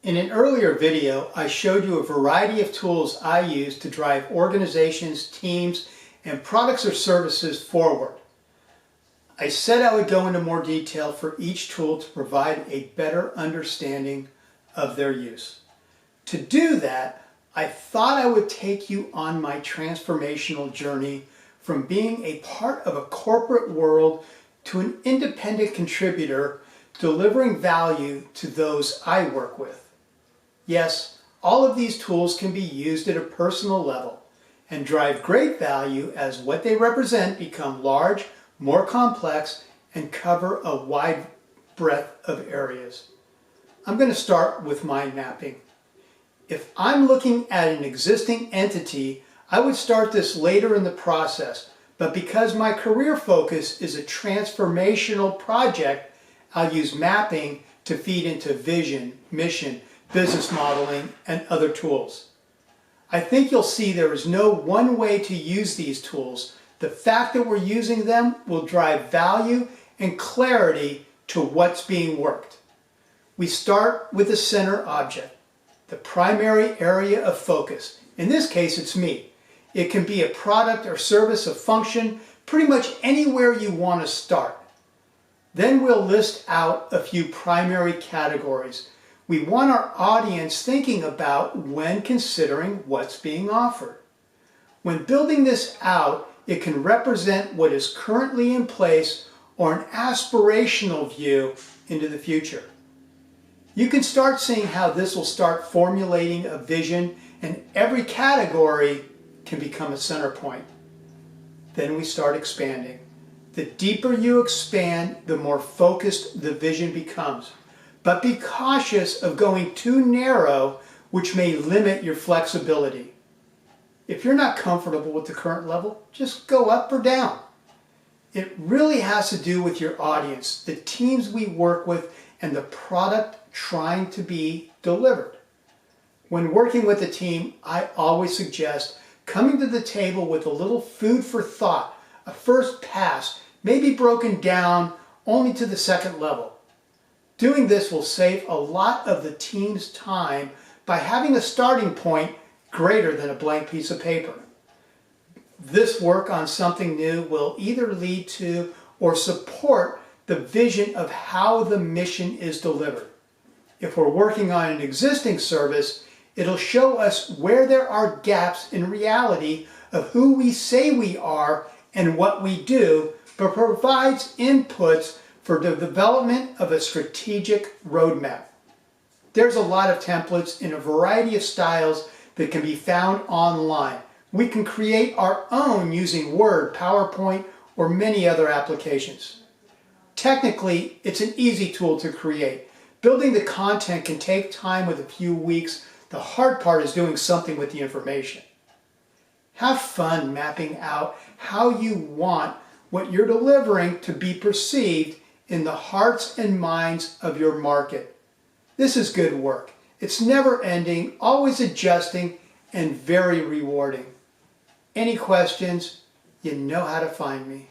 In an earlier video, I showed you a variety of tools I use to drive organizations, teams, and products or services forward. I said I would go into more detail for each tool to provide a better understanding of their use. To do that, I thought I would take you on my transformational journey from being a part of a corporate world to an independent contributor delivering value to those I work with. Yes, all of these tools can be used at a personal level and drive great value as what they represent become large, more complex, and cover a wide breadth of areas. I'm going to start with mind mapping. If I'm looking at an existing entity, I would start this later in the process, but because my career focus is a transformational project, I'll use mapping to feed into vision, mission, business modeling, and other tools. I think you'll see there is no one way to use these tools. The fact that we're using them will drive value and clarity to what's being worked. We start with the center object, the primary area of focus. In this case, it's me. It can be a product or service, a function, pretty much anywhere you want to start. Then we'll list out a few primary categories we want our audience thinking about when considering what's being offered. When building this out, it can represent what is currently in place or an aspirational view into the future. You can start seeing how this will start formulating a vision, and every category can become a center point. Then we start expanding. The deeper you expand, the more focused the vision becomes. But be cautious of going too narrow, which may limit your flexibility. If you're not comfortable with the current level, just go up or down. It really has to do with your audience, the teams we work with, and the product trying to be delivered. When working with a team, I always suggest coming to the table with a little food for thought, a first pass, maybe broken down only to the second level. Doing this will save a lot of the team's time by having a starting point greater than a blank piece of paper. This work on something new will either lead to or support the vision of how the mission is delivered. If we're working on an existing service, it'll show us where there are gaps in reality of who we say we are and what we do, but provides inputs for the development of a strategic roadmap. There's a lot of templates in a variety of styles that can be found online. We can create our own using Word, PowerPoint, or many other applications. Technically, it's an easy tool to create. Building the content can take time with a few weeks. The hard part is doing something with the information. Have fun mapping out how you want what you're delivering to be perceived in the hearts and minds of your market. This is good work. It's never ending, always adjusting, and very rewarding. Any questions? You know how to find me.